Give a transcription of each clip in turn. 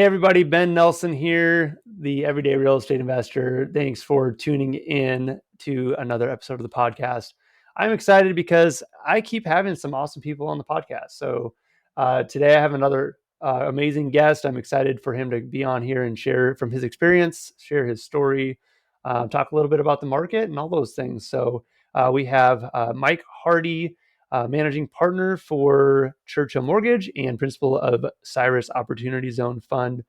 Hey everybody, Ben Nelson here, the Everyday Real Estate Investor. Thanks for tuning in to another episode of the podcast. I'm excited because I keep having some awesome people on the podcast. So today I have another amazing guest. I'm excited for him to be on here and share from his experience, share his story, talk a little bit about the market and all those things. So we have Mike Hardy, managing partner for Churchill Mortgage and principal of CYRUS Opportunity Zone Fund.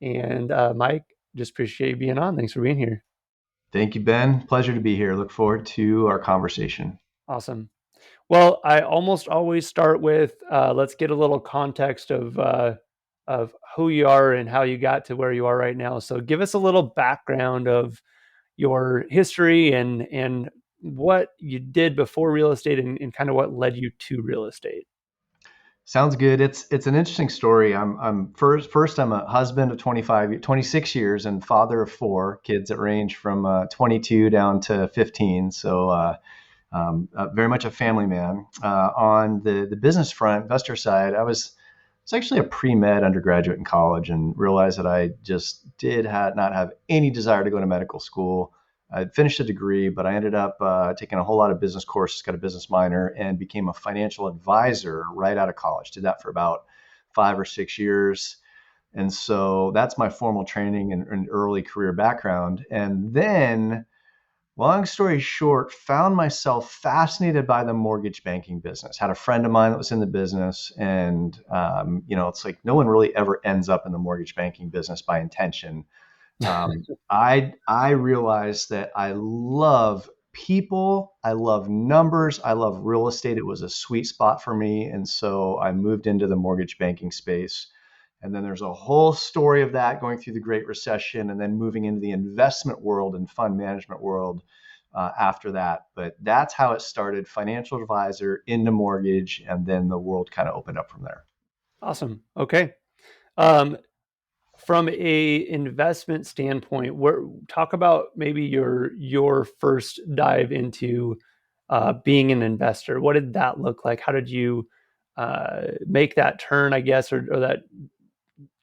And Mike, just appreciate you being on. Thanks for being here. Thank you, Ben. Pleasure to be here. Look forward to our conversation. Awesome. Well, I almost always start with let's get a little context of who you are and how you got to where you are right now. So give us a little background of your history and what you did before real estate and kind of what led you to real estate. Sounds good. It's an interesting story. I'm I'm a husband of 26 years and father of four kids that range from 22 down to 15. Very much a family man. On the business front, investor side, I was actually a pre-med undergraduate in college and realized that I just not have any desire to go to medical school. I'd finished a degree, but I ended up taking a whole lot of business courses, got a business minor, and became a financial advisor right out of college. Did that for about 5 or 6 years. And so that's my formal training and early career background. And then, long story short, found myself fascinated by the mortgage banking business. Had a friend of mine that was in the business, and it's like no one really ever ends up in the mortgage banking business by intention. I realized that I love people, I love numbers, I love real estate. It was a sweet spot for me, and so I moved into the mortgage banking space. And then there's a whole story of that going through the Great Recession, and then moving into the investment world and fund management world after that. But that's how it started: financial advisor into mortgage, and then the world kind of opened up from there. Awesome. Okay. Um, from a investment standpoint, talk about maybe your first dive into being an investor. What did that look like? How did you make that turn, I guess, or that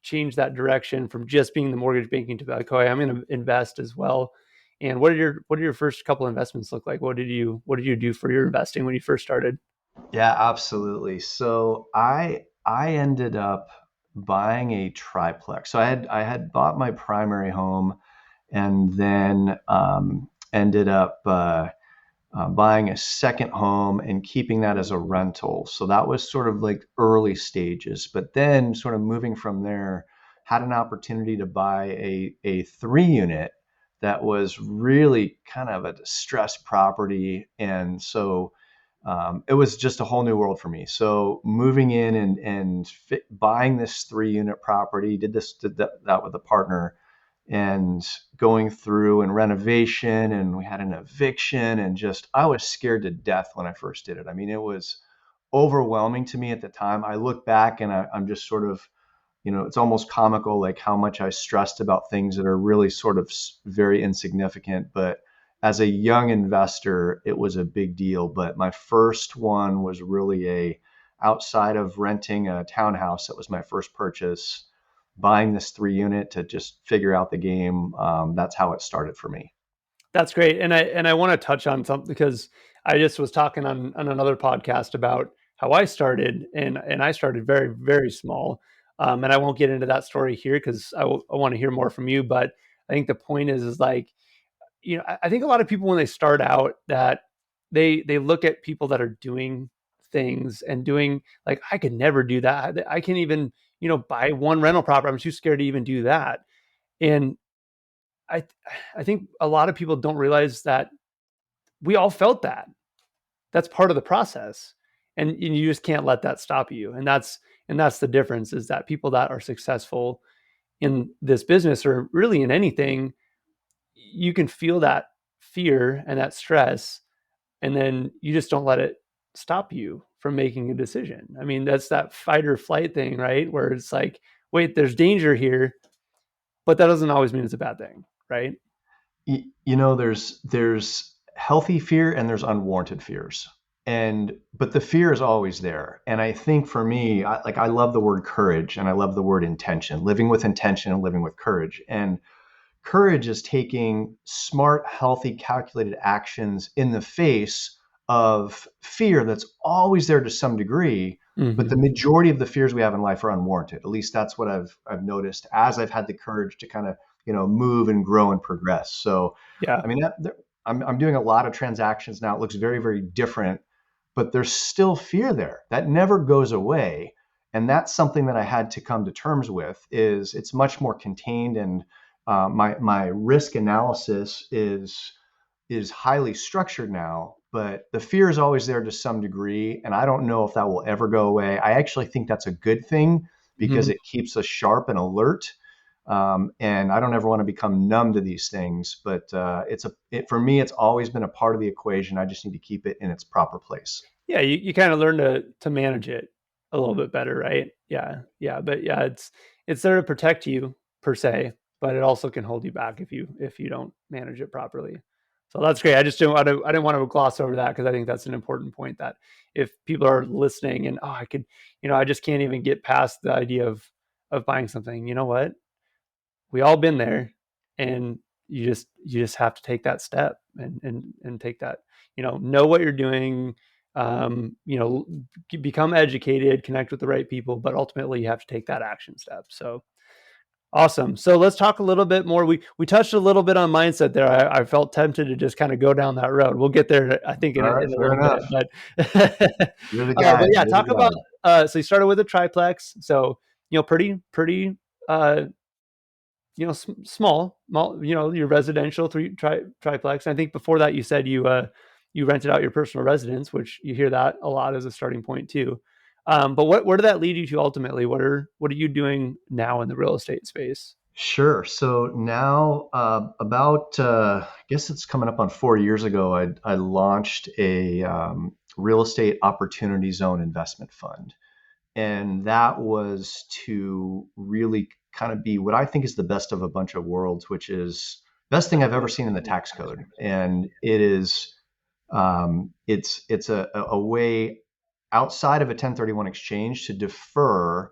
change that direction from just being the mortgage banking to like, oh, I'm going to invest as well? And what did your first couple investments look like? What did you do for your investing when you first started? Yeah, absolutely. So I ended up buying a triplex. So I had bought my primary home, and then ended up buying a second home and keeping that as a rental. So that was sort of like early stages. But then, sort of moving from there, had an opportunity to buy a 3 unit that was really kind of a distressed property. And so it was just a whole new world for me. So moving in and buying this 3 unit property, did that with a partner, and going through and renovation, and we had an eviction, and just I was scared to death when I first did it. I mean, it was overwhelming to me at the time. I look back and I'm just sort of, it's almost comical, like how much I stressed about things that are really sort of very insignificant. But as a young investor, it was a big deal. But my first one was really outside of renting a townhouse, that was my first purchase. Buying this 3 unit to just figure out the game. That's how it started for me. That's great. And I want to touch on something because I just was talking on another podcast about how I started and I started very, very small. And I won't get into that story here because I want to hear more from you. But I think the point is like, I think a lot of people when they start out that they look at people that are doing things and doing like, I could never do that. I can even, buy one rental property. I'm too scared to even do that. And I I think a lot of people don't realize that we all felt that. That's part of the process. And you just can't let that stop you. And that's the difference is that people that are successful in this business or really in anything, you can feel that fear and that stress and then you just don't let it stop you from making a decision. I mean, that's that fight or flight thing, right? Where it's like, wait, there's danger here, but that doesn't always mean it's a bad thing, right? There's healthy fear and there's unwarranted fears. But the fear is always there. And I think for me, I love the word courage and I love the word intention, living with intention and living with courage. And courage is taking smart, healthy, calculated actions in the face of fear that's always there to some degree. But the Hmm. majority of the fears we have in life are unwarranted. At least that's what I've noticed as I've had the courage to kind of move and grow and progress. So, Yeah. I mean, I'm doing a lot of transactions now. It looks very, very different, but there's still fear there that never goes away. And that's something that I had to come to terms with. Is it's much more contained, and my risk analysis is highly structured now, but the fear is always there to some degree, and I don't know if that will ever go away. I actually think that's a good thing because Hmm. it keeps us sharp and alert. And I don't ever want to become numb to these things, but for me, it's always been a part of the equation. I just need to keep it in its proper place. Yeah, you kind of learn to manage it a little bit better, right? Yeah, yeah, but yeah, it's there to protect you per se, but it also can hold you back if you don't manage it properly. So that's great. I didn't want to gloss over that because I think that's an important point that if people are listening and oh I could I just can't even get past the idea of buying something. You know what? We all been there, and you just have to take that step and take that know what you're doing, you know become educated, connect with the right people, but ultimately you have to take that action step. So awesome. So let's talk a little bit more. We touched a little bit on mindset there. I felt tempted to just kind of go down that road. We'll get there, I think, All right, in a fair little bit. enough. But You're the but guide. yeah, You're the talk about. guide. So you started with a triplex. So pretty uh, small, your residential triplex. I think before that you said you rented out your personal residence, which you hear that a lot as a starting point too. But where did that lead you to ultimately? What are you doing now in the real estate space? Sure. So now, I guess it's coming up on 4 years ago, I launched a real estate opportunity zone investment fund. And that was to really kind of be what I think is the best of a bunch of worlds, which is best thing I've ever seen in the tax code. And it is, it's a way outside of a 1031 exchange to defer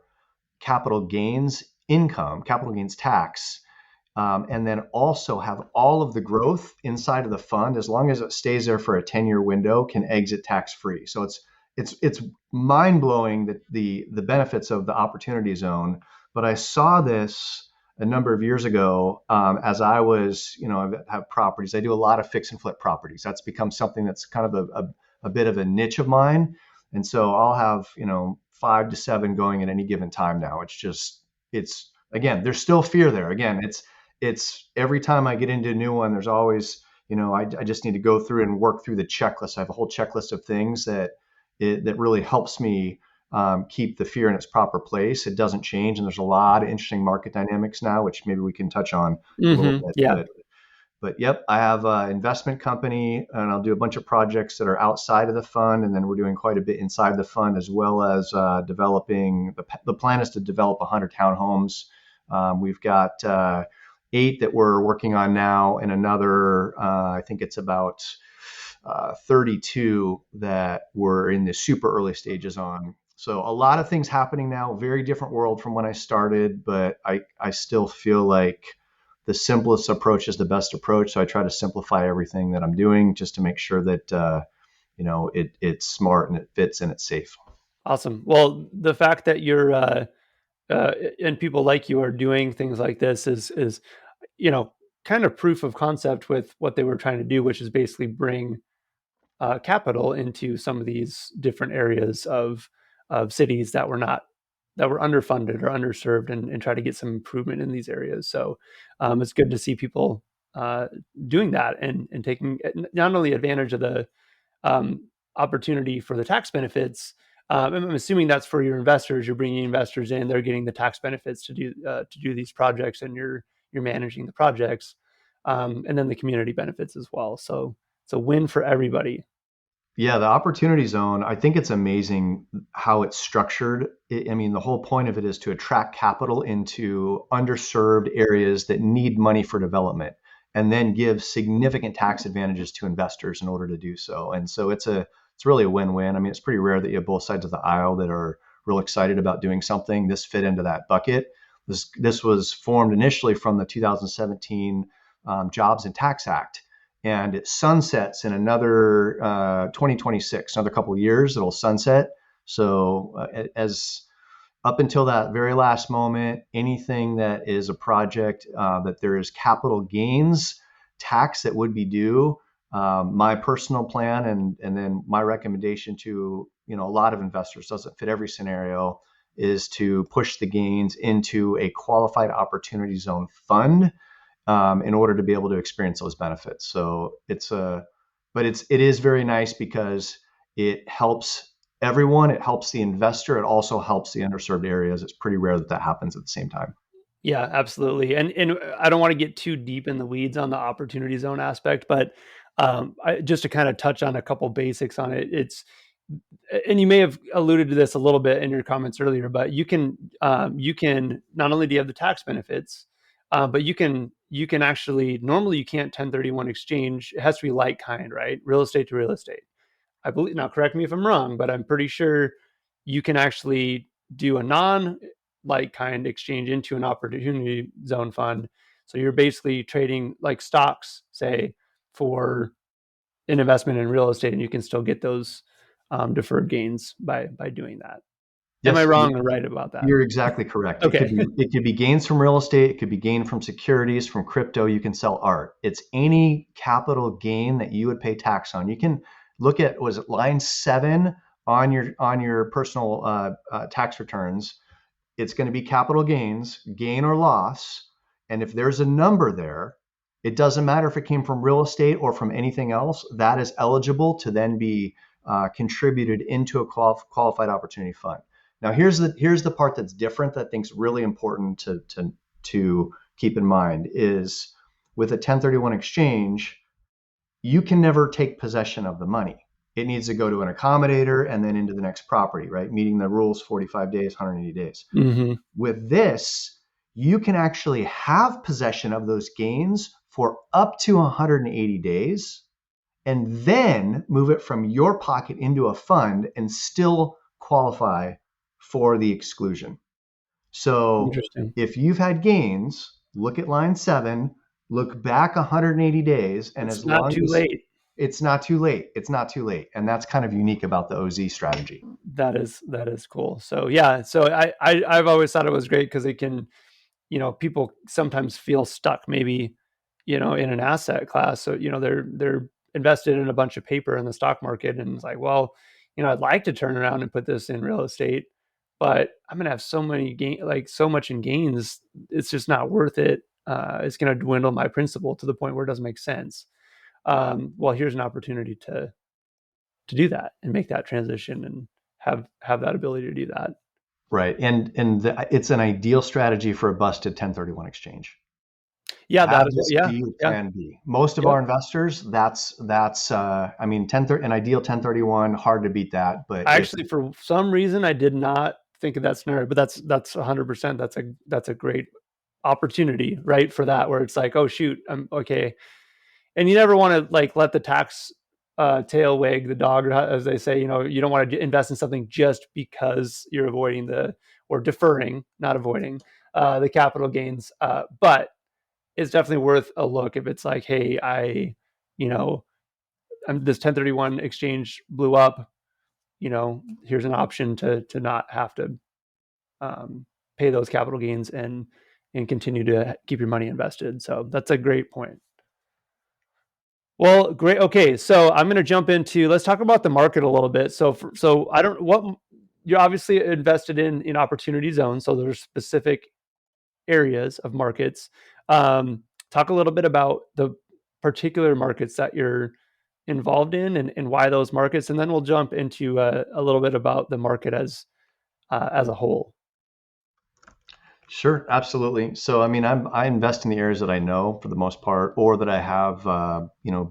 capital gains income, capital gains tax, and then also have all of the growth inside of the fund, as long as it stays there for a 10-year window, can exit tax free. So it's mind blowing that the benefits of the opportunity zone. But I saw this a number of years ago, as I was, I have properties. I do a lot of fix and flip properties. That's become something that's kind of a bit of a niche of mine. And so I'll have, 5 to 7 going at any given time now. It's again, there's still fear there. Again, it's every time I get into a new one, there's always, I just need to go through and work through the checklist. I have a whole checklist of things that really helps me keep the fear in its proper place. It doesn't change, and there's a lot of interesting market dynamics now, which maybe we can touch on a little bit. Yeah. But yep, I have an investment company, and I'll do a bunch of projects that are outside of the fund, and then we're doing quite a bit inside the fund, as well as developing. The plan is to develop 100 townhomes. We've got 8 that we're working on now, and another, I think it's about 32 that we're in the super early stages on. So a lot of things happening now. Very different world from when I started, but I still feel like the simplest approach is the best approach. So I try to simplify everything that I'm doing just to make sure that it's smart and it fits and it's safe. Awesome. Well, the fact that you're and people like you are doing things like this is you know kind of proof of concept with what they were trying to do, which is basically bring capital into some of these different areas of cities that were underfunded or underserved, and try to get some improvement in these areas. So it's good to see people uh, doing that and taking not only advantage of the opportunity for the tax benefits. I'm assuming that's for your investors. You're bringing investors in; they're getting the tax benefits to do these projects, and you're managing the projects, and then the community benefits as well. So it's a win for everybody. Yeah, the opportunity zone, I think it's amazing how it's structured. I mean, the whole point of it is to attract capital into underserved areas that need money for development and then give significant tax advantages to investors in order to do so. And so it's really a win-win. I mean, it's pretty rare that you have both sides of the aisle that are real excited about doing something. This fit into that bucket. This was formed initially from the 2017 Jobs and Tax Act, and it sunsets in another 2026, another couple of years. It'll sunset. So as up until that very last moment, anything that is a project that there is capital gains tax that would be due, my personal plan and then my recommendation to a lot of investors, doesn't fit every scenario, is to push the gains into a qualified opportunity zone fund in order to be able to experience those benefits. So it is very nice because it helps everyone. It helps the investor. It also helps the underserved areas. It's pretty rare that happens at the same time. Yeah, absolutely. And I don't want to get too deep in the weeds on the opportunity zone aspect, but just to kind of touch on a couple basics on it, and you may have alluded to this a little bit in your comments earlier, but you can not only do you have the tax benefits, but you can actually, normally you can't 1031 exchange. It has to be like kind, right? Real estate to real estate. I believe, now correct me if I'm wrong, but I'm pretty sure you can actually do a non like kind exchange into an opportunity zone fund. So you're basically trading like stocks, say, for an investment in real estate, and you can still get those deferred gains by doing that. Am I Yes, wrong or right about that? you're exactly correct. Okay. It could be gains from real estate. It could be gain from securities, from crypto. You can sell art. It's any capital gain that you would pay tax on. You can look at, was it line 7 on your personal tax returns? It's going to be capital gains, gain or loss. And if there's a number there, it doesn't matter if it came from real estate or from anything else, that is eligible to then be contributed into a qualified opportunity fund. Now, here's the part that's different that I think is really important to keep in mind is with a 1031 exchange, you can never take possession of the money. It needs to go to an accommodator and then into the next property, right? Meeting the rules, 45 days, 180 days. Mm-hmm. With this, you can actually have possession of those gains for up to 180 days and then move it from your pocket into a fund and still qualify for the exclusion. So Interesting. if you've had gains, look at line 7, look back 180 days, and It's as not long too as late. it's not too late, it's not too late. And that's kind of unique about the OZ strategy. That is cool. So yeah, so I've always thought it was great because it can, people sometimes feel stuck maybe, in an asset class. So, they're invested in a bunch of paper in the stock market, and it's like, well, I'd like to turn around and put this in real estate, but I'm going to have so much in gains. It's just not worth it. It's going to dwindle my principal to the point where it doesn't make sense. Well, here's an opportunity to do that and make that transition and have that ability to do that. Right. It's an ideal strategy for a busted 1031 exchange. Yeah, that Have is this yeah, be your yeah, plan B. Most of yep. our investors, I mean, an ideal 1031, hard to beat that. But if Actually, for some reason, I did not think of that scenario, but that's 100%. That's a great opportunity, right? For that, where it's like, oh shoot, I'm okay, and you never want to like let the tax tail wag the dog, as they say. You don't want to invest in something just because you're avoiding or deferring, not avoiding the capital gains. But it's definitely worth a look if it's like, hey, you know, this 1031 exchange blew up. Here's an option to not have to pay those capital gains and continue to keep your money invested. So that's a great point. Well, great. Okay, so I'm going to jump into. Let's talk about the market a little bit. So I don't what you're obviously invested in opportunity zones. So there's specific areas of markets. Talk a little bit about the particular markets that you're involved in and why those markets, and then we'll jump into a little bit about the market as a whole. Sure, absolutely. So, I mean, I invest in the areas that I know for the most part, or that I have,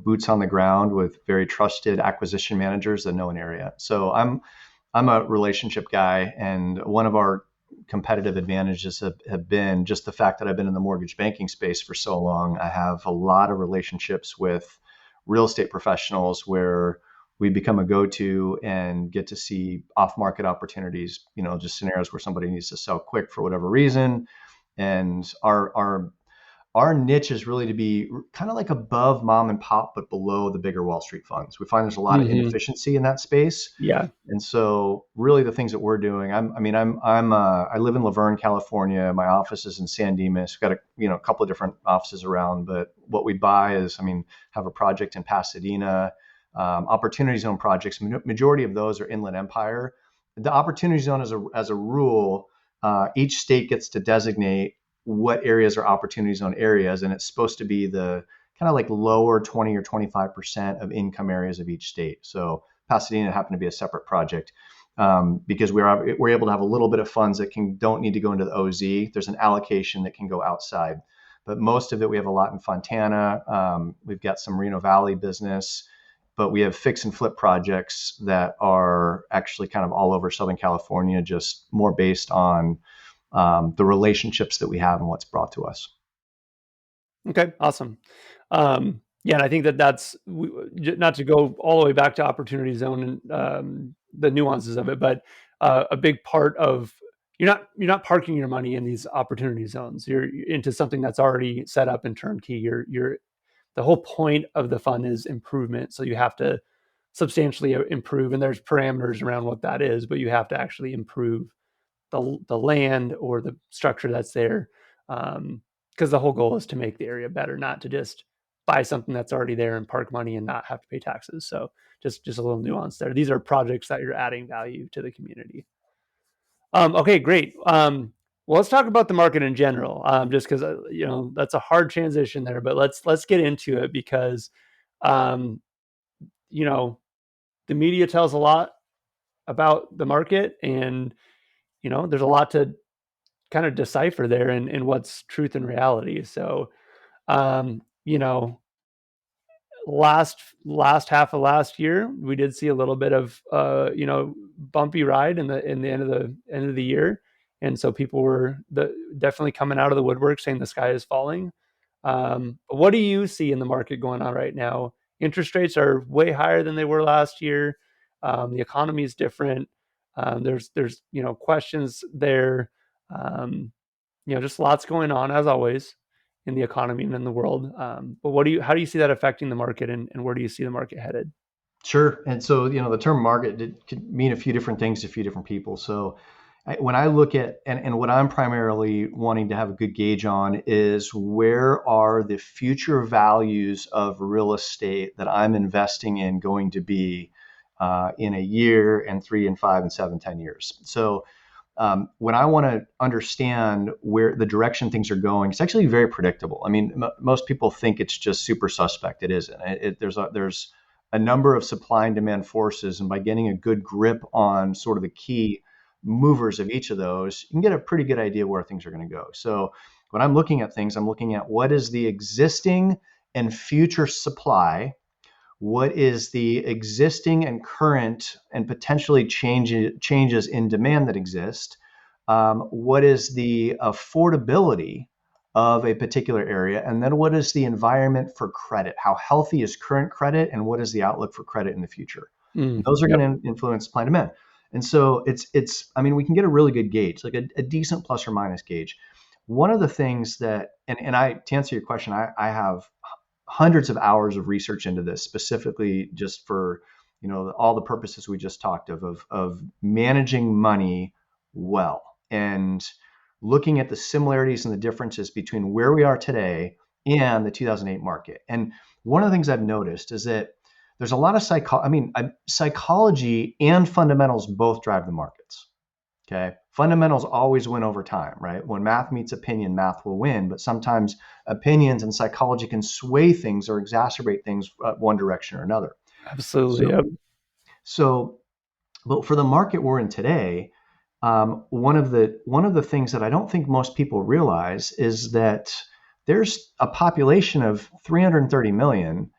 boots on the ground with very trusted acquisition managers that know an area. So, I'm a relationship guy, and one of our competitive advantages have been just the fact that I've been in the mortgage banking space for so long. I have a lot of relationships with real estate professionals where we become a go-to and get to see off-market opportunities, just scenarios where somebody needs to sell quick for whatever reason. And our niche is really to be kind of like above mom and pop, but below the bigger Wall Street funds. We find there's a lot of Hmm. inefficiency in that space. Yeah. And so really the things that we're doing, I live in Laverne, California. My office is in San Dimas. We've got a couple of different offices around, but what we buy is, have a project in Pasadena, Opportunity Zone projects. Majority of those are Inland Empire. The Opportunity Zone as a rule, each state gets to designate what areas are Opportunity Zone areas, and it's supposed to be the kind of like lower 20 or 25% of income areas of each state. So Pasadena happened to be a separate project because we're able to have a little bit of funds that don't need to go into the OZ. There's an allocation that can go outside, but most of it, we have a lot in Fontana. We've got some Reno Valley business, but we have fix and flip projects that are actually kind of all over Southern California, just more based on the relationships that we have and what's brought to us. Okay, awesome. Yeah, and I think that's not to go all the way back to Opportunity Zone and the nuances of it, but a big part of you're not parking your money in these opportunity zones. You're into something that's already set up and turnkey. You're the whole point of the fund is improvement, so you have to substantially improve, and there's parameters around what that is, but you have to actually improve the land or the structure that's there, because the whole goal is to make the area better, not to just buy something that's already there and park money and not have to pay taxes. So just a little nuance there. These are projects that you're adding value to the community. Okay, great. Well, let's talk about the market in general, just because that's a hard transition there. But let's get into it because um, you know the media tells a lot about the market, and there's a lot to kind of decipher there in what's truth and reality. So, um, you know, last half of last year, we did see a little bit of bumpy ride in the end of the year, and so people were definitely coming out of the woodwork saying the sky is falling. But what do you see in the market going on right now? Interest rates are way higher than they were last year. The economy is different. There's questions there. Um, just lots going on as always in the economy and in the world. But how do you see that affecting the market, and where do you see the market headed? Sure. And so, the term market could mean a few different things to a few different people. So when I look at, and what I'm primarily wanting to have a good gauge on is where are the future values of real estate that I'm investing in going to be in a year and 3 and 5 and 7, 10 years. So when I want to understand where the direction things are going, it's actually very predictable. Most people think it's just super suspect. It isn't. There's a number of supply and demand forces, and by getting a good grip on sort of the key movers of each of those, you can get a pretty good idea where things are going to go. So when I'm looking at things, I'm looking at what is the existing and future supply, what is the existing and current and potentially changes in demand that exist, what is the affordability of a particular area, and then what is the environment for credit? How healthy is current credit, and what is the outlook for credit in the future? And those are Yep. going to influence supply and demand. And so we can get a really good gauge, like a decent plus or minus gauge. One of the things that, to answer your question, I have hundreds of hours of research into this, specifically just for all the purposes we just talked of managing money well, and looking at the similarities and the differences between where we are today and the 2008 market. And one of the things I've noticed is that there's a lot of psychology and fundamentals both drive the markets. Okay. Fundamentals always win over time, right? When math meets opinion, math will win. But sometimes opinions and psychology can sway things or exacerbate things one direction or another. Absolutely. So, Yep. so, but for the market we're in today, one of the things that I don't think most people realize is that there's a population of 330 million,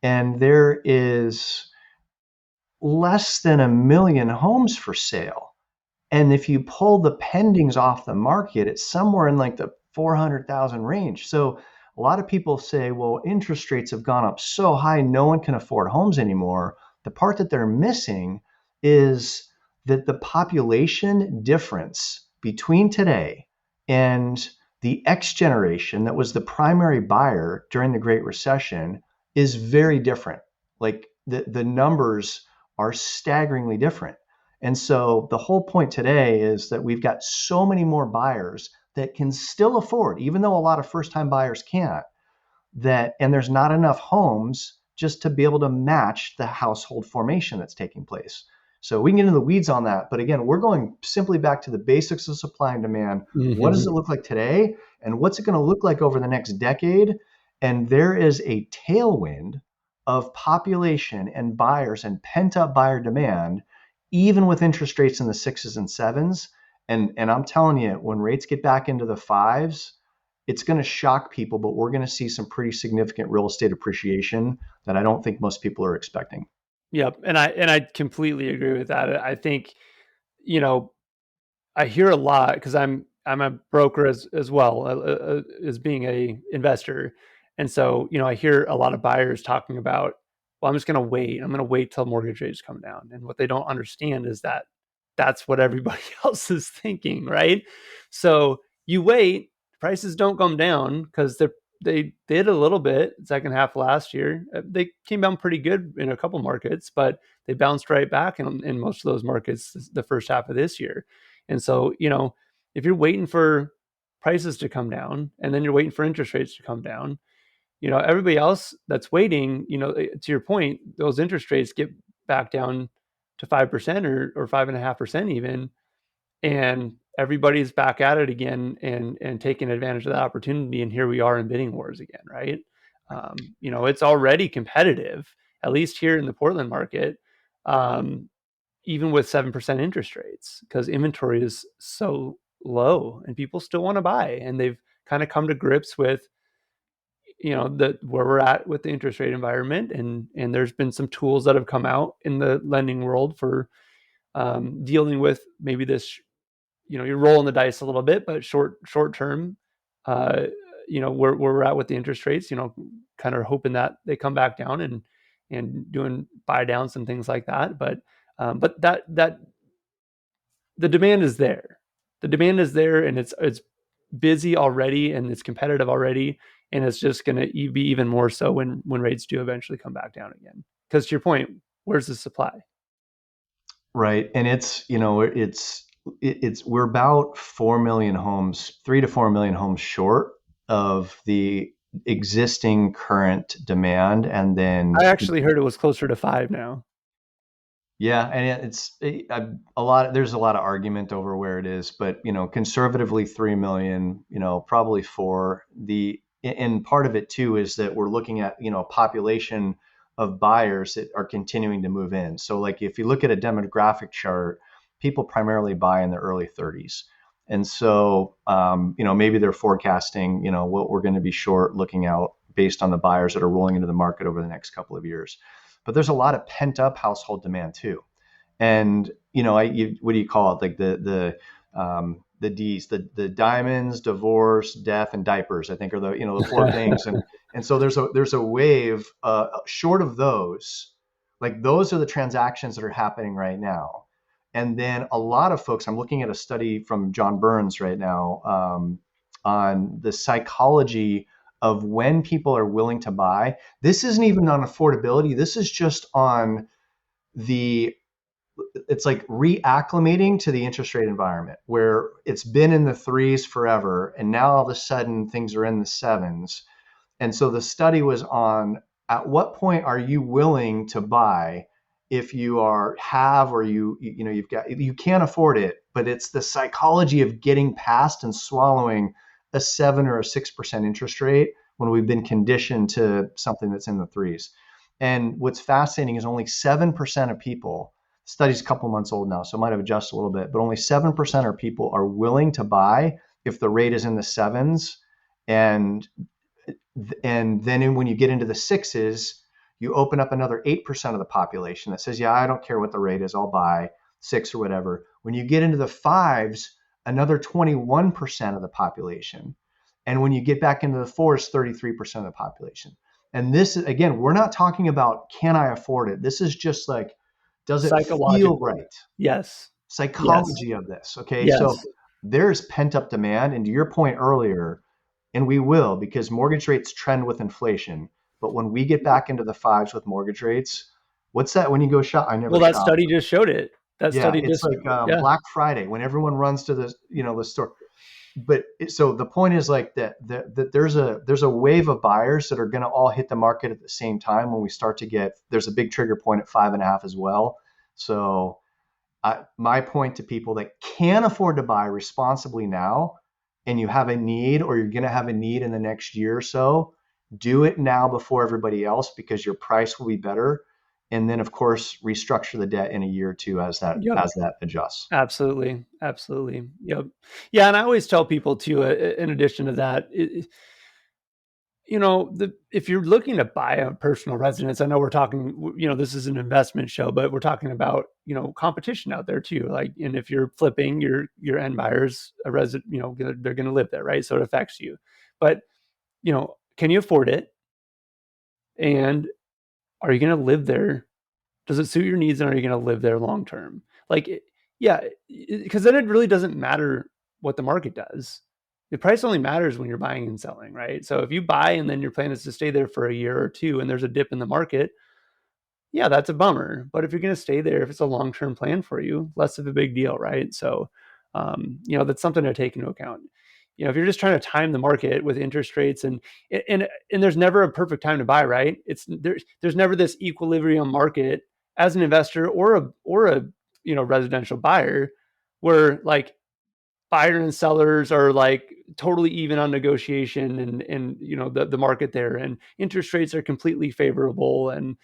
and there is less than 1 million homes for sale. And if you pull the pendings off the market, it's somewhere in like the 400,000 range. So a lot of people say, well, interest rates have gone up so high, no one can afford homes anymore. The part that they're missing is that the population difference between today and the X generation that was the primary buyer during the Great Recession is very different. Like the numbers are staggeringly different. And so the whole point today is that we've got so many more buyers that can still afford, even though a lot of first time buyers can't, that, and there's not enough homes just to be able to match the household formation that's taking place. So we can get into the weeds on that. But again, we're going simply back to the basics of supply and demand. What does it look like today? And what's it going to look like over the next decade? And there is a tailwind of population and buyers and pent up buyer demand, even with interest rates in the sixes and sevens. And I'm telling you, when rates get back into the fives, it's going to shock people, but we're going to see some pretty significant real estate appreciation that I don't think most people are expecting. Yep, and I completely agree with that. I think, you know, I hear a lot because I'm a broker as well as being a investor, and so I hear a lot of buyers talking about, well, I'm just going to wait. I'm going to wait till mortgage rates come down, and what they don't understand is that that's what everybody else is thinking, right? So you wait, prices don't come down because they did a little bit second half last year. They came down pretty good in a couple markets, but they bounced right back in most of those markets the first half of this year. And so, if you're waiting for prices to come down and then you're waiting for interest rates to come down, everybody else that's waiting, to your point, those interest rates get back down to 5% or 5.5% even, and everybody's back at it again and taking advantage of that opportunity. And here we are in bidding wars again, right? It's already competitive, at least here in the Portland market, even with 7% interest rates, because inventory is so low and people still want to buy. And they've kind of come to grips with, where we're at with the interest rate environment. And there's been some tools that have come out in the lending world for dealing with maybe this, you're rolling the dice a little bit, but short term, where we're at with the interest rates, kind of hoping that they come back down and doing buy downs and things like that. But that the demand is there. The demand is there, and it's busy already, and it's competitive already, and it's just going to be even more so when rates do eventually come back down again. Because to your point, where's the supply? Right. And it's we're about 4 million homes, 3 to 4 million homes short of the existing current demand. And then, I actually heard it was closer to 5 now. yeah, and a lot, there's a lot of argument over where it is, but, conservatively 3 million, probably 4. And part of it too is that we're looking at, population of buyers that are continuing to move in. So like if you look at a demographic chart, people primarily buy in their early 30s. And so, maybe they're forecasting, what we're going to be short looking out based on the buyers that are rolling into the market over the next couple of years. But there's a lot of pent up household demand too. And, what do you call it? Like the D's, the diamonds, divorce, death, and diapers, I think are the 4 things. And so there's a wave short of those, like those are the transactions that are happening right now. And then a lot of folks, I'm looking at a study from John Burns right now on the psychology of when people are willing to buy. This isn't even on affordability. This is just on it's like reacclimating to the interest rate environment where it's been in the threes forever. And now all of a sudden things are in the sevens. And so the study was on, at what point are you willing to buy if you or you can't afford it, but it's the psychology of getting past and swallowing a 7 or a 6% interest rate when we've been conditioned to something that's in the threes. And what's fascinating is only 7% of people, the study's a couple months old now, so it might have adjusted a little bit, but only 7% of people are willing to buy if the rate is in the sevens. And then when you get into the sixes, you open up another 8% of the population that says, yeah, I don't care what the rate is, I'll buy 6 or whatever. When you get into the fives, another 21% of the population. And when you get back into the fours, 33% of the population. And this is, again, we're not talking about can I afford it? This is just like, does it feel Psychologically. right? Yes. Yes. Psychology of this. Okay. So Yes. there's pent up demand. And to your point earlier, and we will, because mortgage rates trend with inflation. But when we get back into the fives with mortgage rates, what's that when you go shop? I never Well, that shop. study just showed it. That Yeah, study it's just, like yeah. Black Friday when everyone runs to the the store. But so the point is like that there's a wave of buyers that are going to all hit the market at the same time when we start to get there's a big trigger point at 5.5 as well. So my point to people that can afford to buy responsibly now, and you have a need or you're going to have a need in the next year or so, do it now before everybody else because your price will be better. And then, of course, restructure the debt in a year or two Yep. as that adjusts. Absolutely. Absolutely. Yep. Yeah. And I always tell people too, in addition to that, if you're looking to buy a personal residence, I know we're talking, this is an investment show, but we're talking about, competition out there too. Like, and if you're flipping your end buyers a resident, they're going to live there, right? So it affects you. But, can you afford it? And are you going to live there? Does it suit your needs, and are you going to live there long term? Like, yeah, because then it really doesn't matter what the market does. The price only matters when you're buying and selling, right? So if you buy and then your plan is to stay there for a year or two, and there's a dip in the market, yeah, that's a bummer. But if you're going to stay there, if it's a long term plan for you, less of a big deal, right? So, that's something to take into account. If you're just trying to time the market with interest rates and there's never a perfect time to buy, right? There's never this equilibrium market as an investor or a residential buyer where like buyer and sellers are like totally even on negotiation and the market there and interest rates are completely favorable and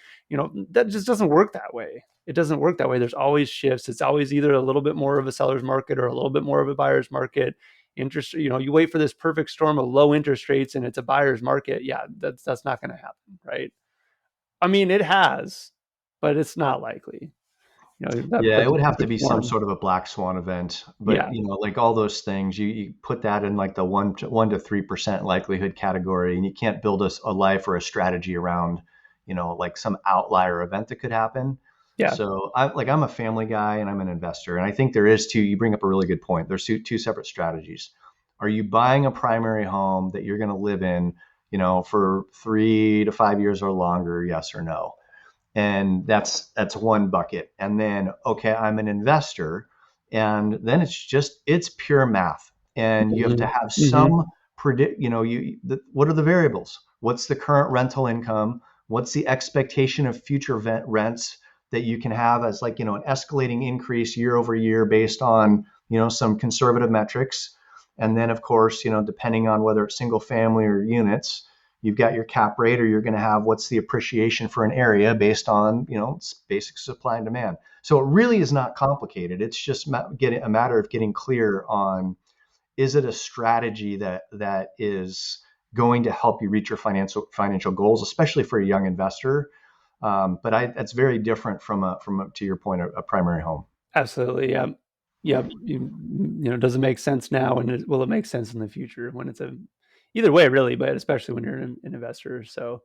that just doesn't work that way. It doesn't work that way. There's always shifts. It's always either a little bit more of a seller's market or a little bit more of a buyer's market. Interest, you wait for this perfect storm of low interest rates and it's a buyer's market. Yeah, that's not going to happen, right? I mean, it has, but it's not likely. That Yeah, it would have to perfect be some storm. sort of a black swan event, but Yeah, like all those things, you put that in like the 1 to 3% likelihood category, and you can't build a life or a strategy around, like some outlier event that could happen. yeah, So I'm a family guy and I'm an investor, and I think there is two. You bring up a really good point. There's two separate strategies. Are you buying a primary home that you're going to live in, for 3 to 5 years or longer? Yes or no? And that's one bucket. And then okay, I'm an investor, and then it's pure math, and you have to hmm have hmm some predict what are the variables, what's the current rental income, what's the expectation of future rents that you can have as like an escalating increase year over year based on some conservative metrics. And then of course depending on whether it's single family or units, you've got your cap rate, or you're going to have what's the appreciation for an area based on basic supply and demand. So it really is not complicated. It's just getting a matter of getting clear on, is it a strategy that is going to help you reach your financial goals, especially for a young investor. But that's very different from to your point, a primary home. Absolutely. Yeah. Yeah. Does it make sense now? And will it make sense in the future when it's either way, really, but especially when you're an investor. So,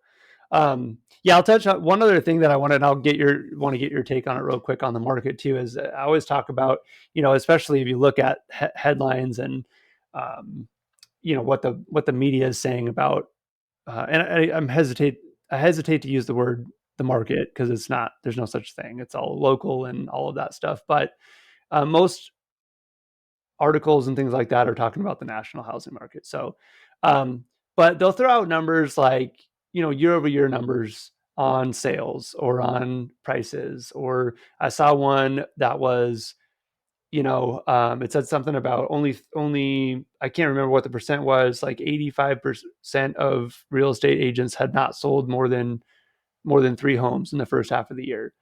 yeah, I'll touch on one other thing that I wanted, and want to get your take on it real quick on the market too, is I always talk about, especially if you look at headlines and, um, what the media is saying about, and I hesitate to use the word the market because it's not, there's no such thing. It's all local and all of that stuff. But most articles and things like that are talking about the national housing market. So, but they'll throw out numbers like, year over year numbers on sales or on prices. Or I saw one that was, it said something about only, I can't remember what the percent was, like 85% of real estate agents had not sold more than three homes in the first half of the year.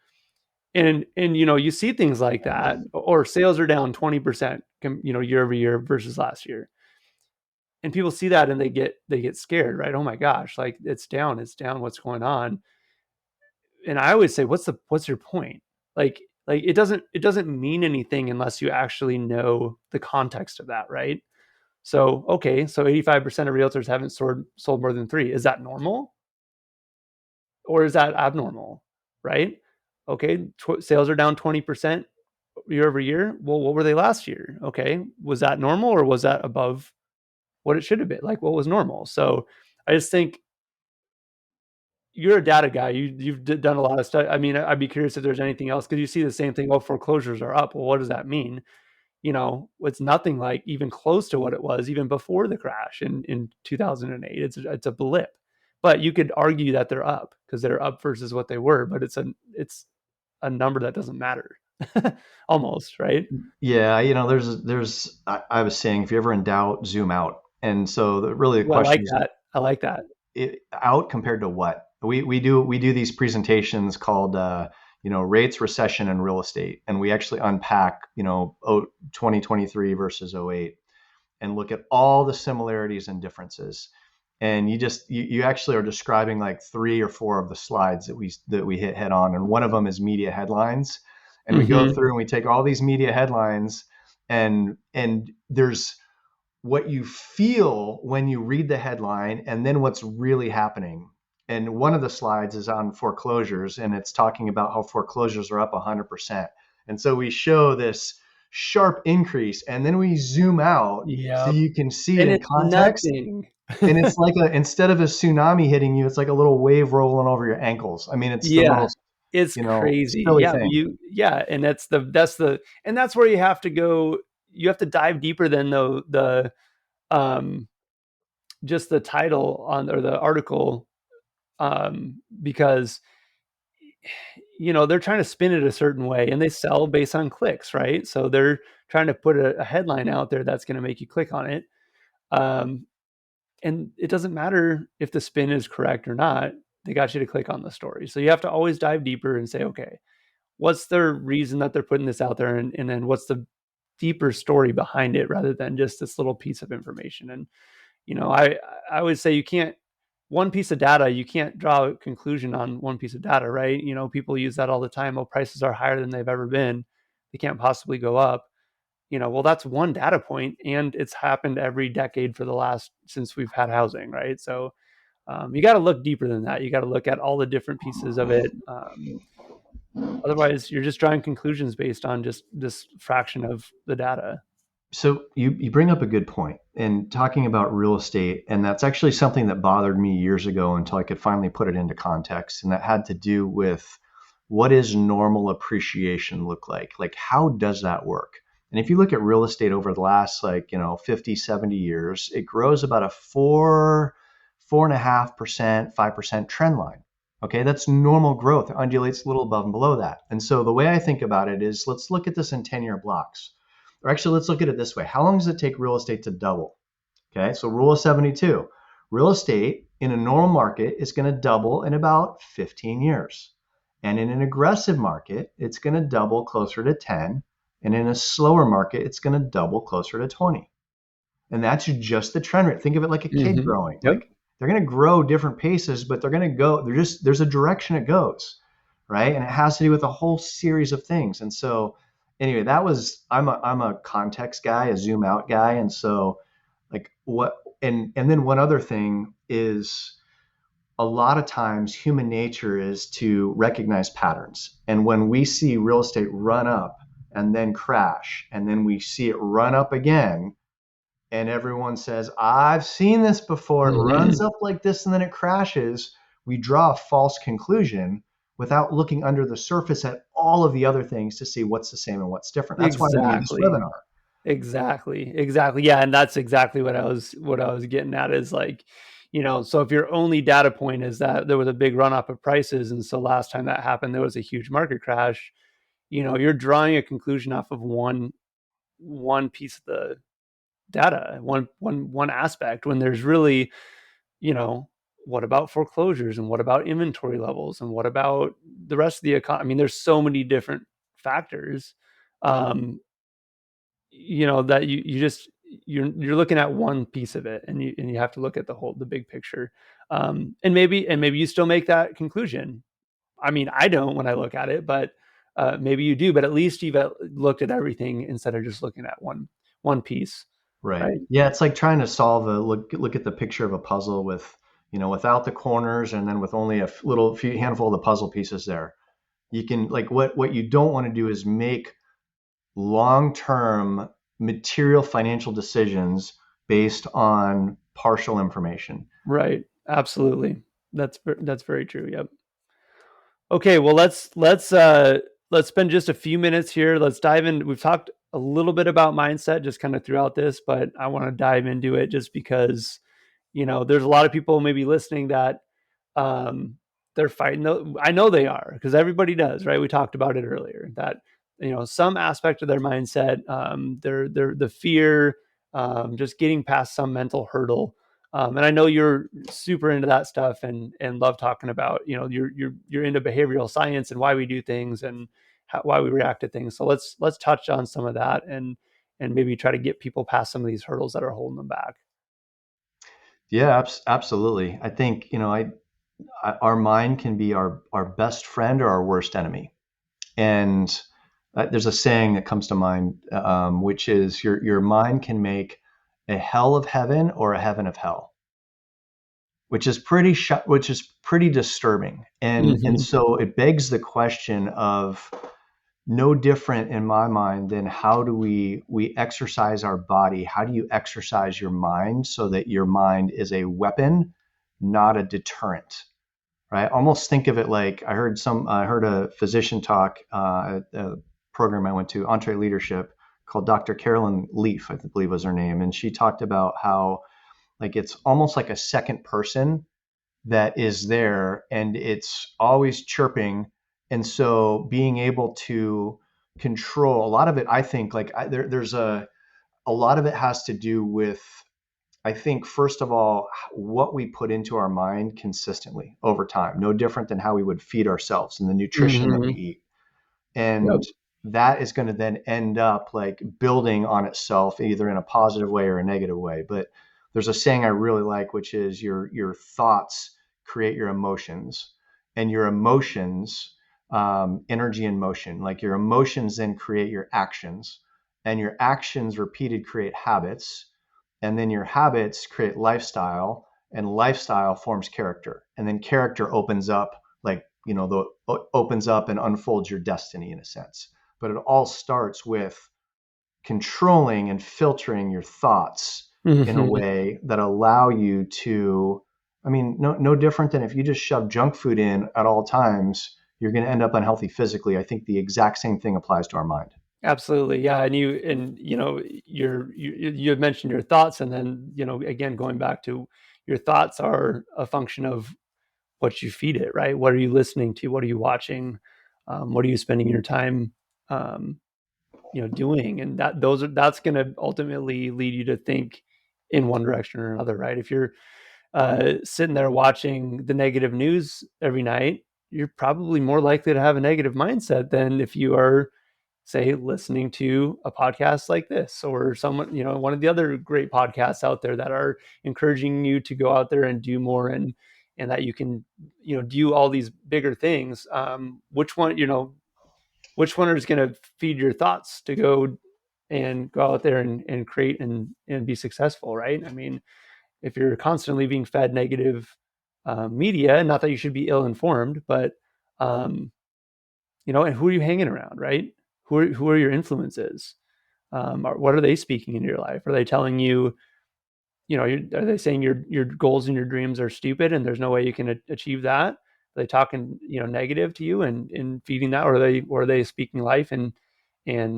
And you see things like that, or sales are down 20%, year over year versus last year, and people see that and they get scared, right? Oh my gosh, like it's down, what's going on? And I always say, what's your point? Like it doesn't mean anything unless you actually know the context of that, right? So okay, so 85% of realtors haven't sold more than three. Is that normal? or is that abnormal, right? Okay, sales are down 20% year over year. Well, what were they last year? Okay, was that normal or was that above what it should have been? Like, what was normal? So I just think you're a data guy. You've done a lot of stuff. I mean, I'd be curious if there's anything else because you see the same thing. Oh, foreclosures are up. Well, what does that mean? It's nothing like even close to what it was even before the crash in 2008. It's a blip, but you could argue that they're up because they're up versus what they were. But it's a number that doesn't matter, almost, right? Yeah, I was saying, if you're ever in doubt, zoom out. And so really the Well, I question like is, that. I like that. out compared to what? We do these presentations called rates, recession, and real estate, and we actually unpack 2023 versus '08 and look at all the similarities and differences. And you actually are describing like three or four of the slides that we hit head on, and one of them is media headlines. And we go Mm-hmm. through and we take all these media headlines, and there's what you feel when you read the headline and then what's really happening. And one of the slides is on foreclosures, and it's talking about how foreclosures are up 100%. And so we show this sharp increase, and then we zoom out so Yep. you can see it And in it's context. nothing. And it's like instead of a tsunami hitting you, it's like a little wave rolling over your ankles. I mean, it's the Yeah, most, it's crazy. silly Yeah, thing. and that's where you have to go. You have to dive deeper than the um just the title on or the article, because they're trying to spin it a certain way and they sell based on clicks, right? So they're trying to put a headline out there that's going to make you click on it. Um, and it doesn't matter if the spin is correct or not. They got you to click on the story. So you have to always dive deeper and say, okay, what's the reason that they're putting this out there? And then what's the deeper story behind it rather than just this little piece of information? And, I always say you can't, one piece of data, you can't draw a conclusion on one piece of data, right? People use that all the time. Oh, prices are higher than they've ever been. They can't possibly go up. Well, that's one data point, and it's happened every decade for the last since we've had housing, right? So you got to look deeper than that. You got to look at all the different pieces of it. Otherwise, you're just drawing conclusions based on just this fraction of the data. So you bring up a good point in talking about real estate, and that's actually something that bothered me years ago until I could finally put it into context, and that had to do with what is normal appreciation look like? Like, how does that work? And if you look at real estate over the last 50, 70 years, it grows about a 4.5%, 5% trend line. Okay, that's normal growth. It undulates a little above and below that. And so the way I think about it is, let's look at this in 10-year blocks. Or actually, let's look at it this way. How long does it take real estate to double? Okay, so rule of 72. Real estate in a normal market is going to double in about 15 years. And in an aggressive market, it's going to double closer to 10. And in a slower market, it's going to double closer to 20. And that's just the trend rate. Think of it like a kid Mm-hmm. growing. Yep. Like, they're going to grow different paces, but they're going to go, there's a direction it goes, right? And it has to do with a whole series of things. And so anyway, I'm a context guy, a zoom out guy. And so like what, and then one other thing is, a lot of times human nature is to recognize patterns. And when we see real estate run up and then crash, and then we see it run up again, and everyone says, I've seen this before, it runs Mm-hmm. up like this and then it crashes, we draw a false conclusion without looking under the surface at all of the other things to see what's the same and what's different. That's why we do this Exactly. webinar. Exactly. Yeah, and that's exactly what I was getting at is like, so if your only data point is that there was a big run up of prices, and so last time that happened there was a huge market crash, you're drawing a conclusion off of one piece of the data, one aspect when there's really, you know, what about foreclosures and what about inventory levels and what about the rest of the economy? I mean, there's so many different factors. Um, that you just you're looking at one piece of it, and you have to look at the big picture. And maybe you still make that conclusion. I mean, I don't when I look at it, but maybe you do. But at least you've looked at everything instead of just looking at one piece, Right. right? Yeah, it's like trying to solve a look at the picture of a puzzle with, without the corners, and then with only a little few handful of the puzzle pieces there. You can, like, what you don't want to do is make long-term material financial decisions based on partial information. Right. Absolutely. That's very true. Yep. Okay, well let's spend just a few minutes here. Let's dive in. We've talked a little bit about mindset just kind of throughout this, but I want to dive into it just because there's a lot of people maybe listening that um, they're fighting. I know they are, because everybody does, right? We talked about it earlier that some aspect of their mindset, their the fear, just getting past some mental hurdle. And I know you're super into that stuff and love talking about you're into behavioral science and why we do things and why we react to things. So let's touch on some of that and maybe try to get people past some of these hurdles that are holding them back. Yeah, absolutely. I think, our mind can be our best friend or our worst enemy. And there's a saying that comes to mind, which is your mind can make a hell of heaven or a heaven of hell, which is pretty disturbing. And Mm-hmm. so it begs the question of, no different in my mind than how do we exercise our body? How do you exercise your mind so that your mind is a weapon, not a deterrent? Right? Almost think of it like, I heard a physician talk at a program I went to, Entre Leadership, called Dr. Carolyn Leaf, I believe was her name, and she talked about how, like, it's almost like a second person that is there, and it's always chirping. And so being able to control a lot of it, I think, like, there's a lot of it has to do with, I think, first of all, what we put into our mind consistently over time, no different than how we would feed ourselves and the nutrition that we Mm-hmm. eat. Yep. And that is going to then end up like building on itself, either in a positive way or a negative way. But there's a saying I really like, which is your thoughts create your emotions, and your emotions, energy and motion, like your emotions then create your actions, and your actions repeated create habits, and then your habits create lifestyle, and lifestyle forms character, and then character opens up, like, opens up and unfolds your destiny in a sense. But it all starts with controlling and filtering your thoughts in a Mm-hmm. way that allow you to, I mean, no different than if you just shove junk food in at all times, you're going to end up unhealthy physically. I think the exact same thing applies to our mind. Absolutely. Yeah. You had mentioned your thoughts, and then, again, going back to your thoughts are a function of what you feed it, right? What are you listening to? What are you watching? What are you spending your time, um, doing? And that's going to ultimately lead you to think in one direction or another, right? If you're sitting there watching the negative news every night, you're probably more likely to have a negative mindset than if you are, say, listening to a podcast like this or someone, one of the other great podcasts out there that are encouraging you to go out there and do more, and that you can, do all these bigger things. Which one is going to feed your thoughts to go out there and create and be successful, right? I mean, if you're constantly being fed negative media, not that you should be ill informed, but um, and who are you hanging around, right? Who are your influences? What are they speaking into your life? Are they telling you, are they saying your goals and your dreams are stupid and there's no way you can achieve that? Are they talking, negative to you and feeding that, or are they speaking life and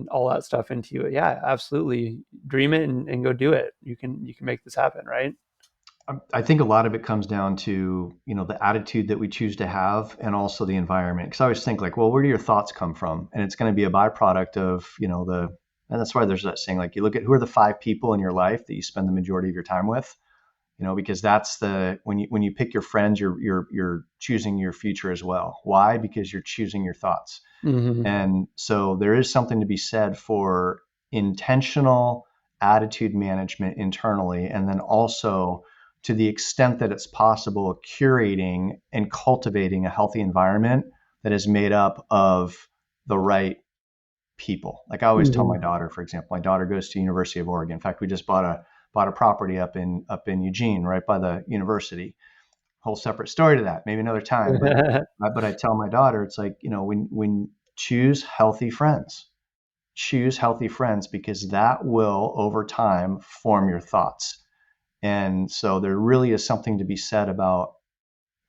all that stuff into you? Yeah, absolutely. Dream it and go do it. You can make this happen, right? I think a lot of it comes down to, the attitude that we choose to have, and also the environment. Because I always think, like, well, where do your thoughts come from? And it's going to be a byproduct of, and that's why there's that saying, like, you look at who are the 5 people in your life that you spend the majority of your time with, because that's when you pick your friends, you're choosing your future as well. Why? Because you're choosing your thoughts. Mm-hmm. And so there is something to be said for intentional attitude management internally, and then also, to the extent that it's possible, curating and cultivating a healthy environment that is made up of the right people. Like, I always tell my Mm-hmm. daughter, for example, my daughter goes to University of Oregon. In fact, we just bought a property up in Eugene, right by the university. whole separate story to that, maybe another time. But I tell my daughter, it's like, when choose healthy friends, because that will over time form your thoughts. And so there really is something to be said about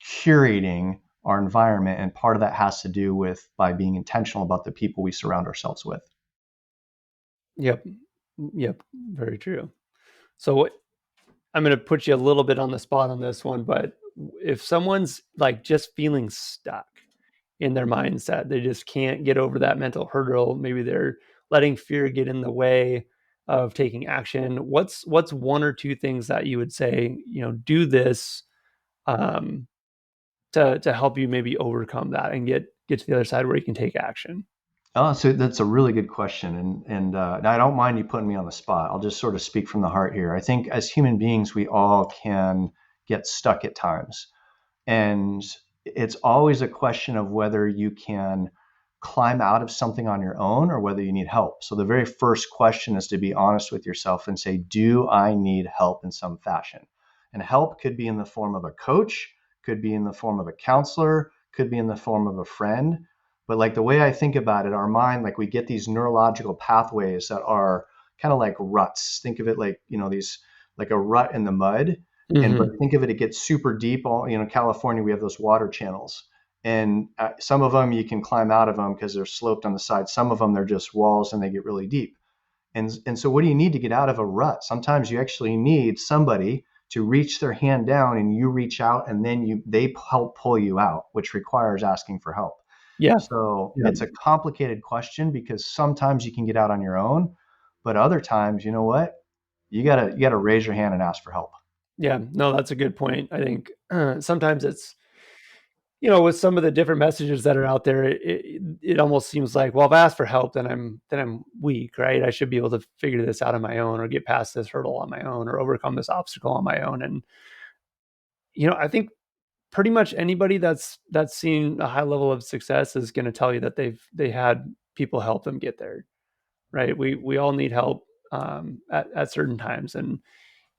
curating our environment. And part of that has to do with by being intentional about the people we surround ourselves with. Yep. Yep. Very true. So I'm going to put you a little bit on the spot on this one, but if someone's like just feeling stuck in their mindset, they just can't get over that mental hurdle, maybe they're letting fear get in the way of taking action. What's one or two things that you would say, do this um, to help you maybe overcome that and get to the other side where you can take action? Oh, so that's a really good question, and I don't mind you putting me on the spot. I'll just sort of speak from the heart here. I think as human beings, we all can get stuck at times, and it's always a question of whether you can climb out of something on your own or whether you need help. So the very first question is to be honest with yourself and say, do I need help in some fashion? And help could be in the form of a coach, could be in the form of a counselor, could be in the form of a friend. But like the way I think about it, our mind, like we get these neurological pathways that are kind of like ruts. Think of it like, these like a rut in the mud. But Mm-hmm. think of it, it gets super deep. California, we have those water channels, and some of them you can climb out of them because they're sloped on the side. Some of them they're just walls and they get really deep. And so what do you need to get out of a rut? Sometimes you actually need somebody to reach their hand down and you reach out and then they help pull you out, which requires asking for help. Yeah. So Yeah. it's a complicated question because sometimes you can get out on your own, but other times, you know what? You gotta raise your hand and ask for help. Yeah. No, that's a good point. I think sometimes it's, with some of the different messages that are out there, it almost seems like, well, if I ask for help, then I'm weak, right? I should be able to figure this out on my own, or get past this hurdle on my own, or overcome this obstacle on my own. And I think pretty much anybody that's seen a high level of success is going to tell you that they had people help them get there, right? We all need help at certain times, and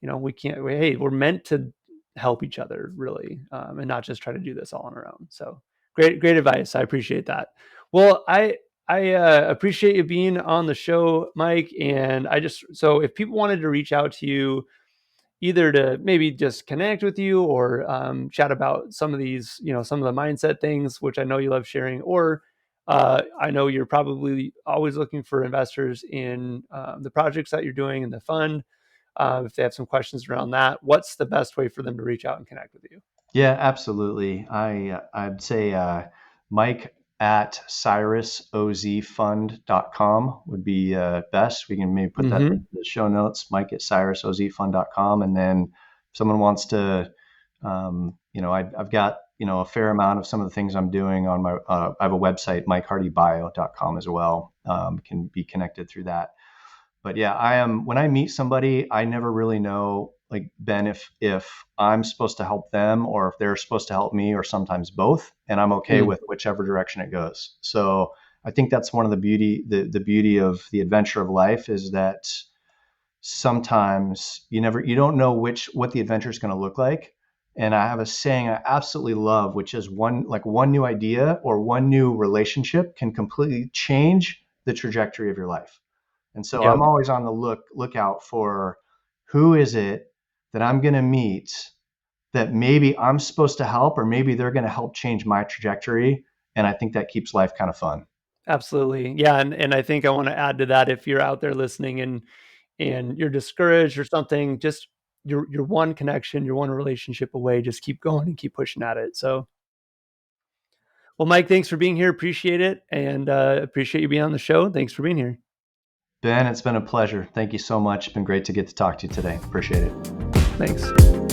we can't. Hey, we're meant to help each other, really, and not just try to do this all on our own. So great advice. I appreciate that. Well, I appreciate you being on the show, Mike. And so if people wanted to reach out to you, either to maybe just connect with you or chat about some of these, some of the mindset things, which I know you love sharing, or I know you're probably always looking for investors in the projects that you're doing in the fund. If they have some questions around that, what's the best way for them to reach out and connect with you? Yeah, absolutely. I'd say Mike at cyrusozfund.com would be best. We can maybe put that in Mm-hmm. the show notes. Mike at cyrusozfund.com, and then if someone wants to, I've got a fair amount of some of the things I'm doing on my. I have a website, mikehardybio.com as well. Can be connected through that. But yeah, I am when I meet somebody, I never really know, like Ben, if I'm supposed to help them or if they're supposed to help me or sometimes both, and I'm okay Mm. with whichever direction it goes. So I think that's one of the beauty of the adventure of life is that sometimes you don't know what the adventure is going to look like. And I have a saying I absolutely love, which is one new idea or one new relationship can completely change the trajectory of your life. And so I'm Yep. always on the lookout for who is it that I'm going to meet that maybe I'm supposed to help, or maybe they're going to help change my trajectory. And I think that keeps life kind of fun. Absolutely. Yeah. And I think I want to add to that, if you're out there listening and you're discouraged or something, just you're one connection, you're one relationship away. Just keep going and keep pushing at it. So, well, Mike, thanks for being here. Appreciate it. And appreciate you being on the show. Thanks for being here. Ben, it's been a pleasure. Thank you so much. It's been great to get to talk to you today. Appreciate it. Thanks.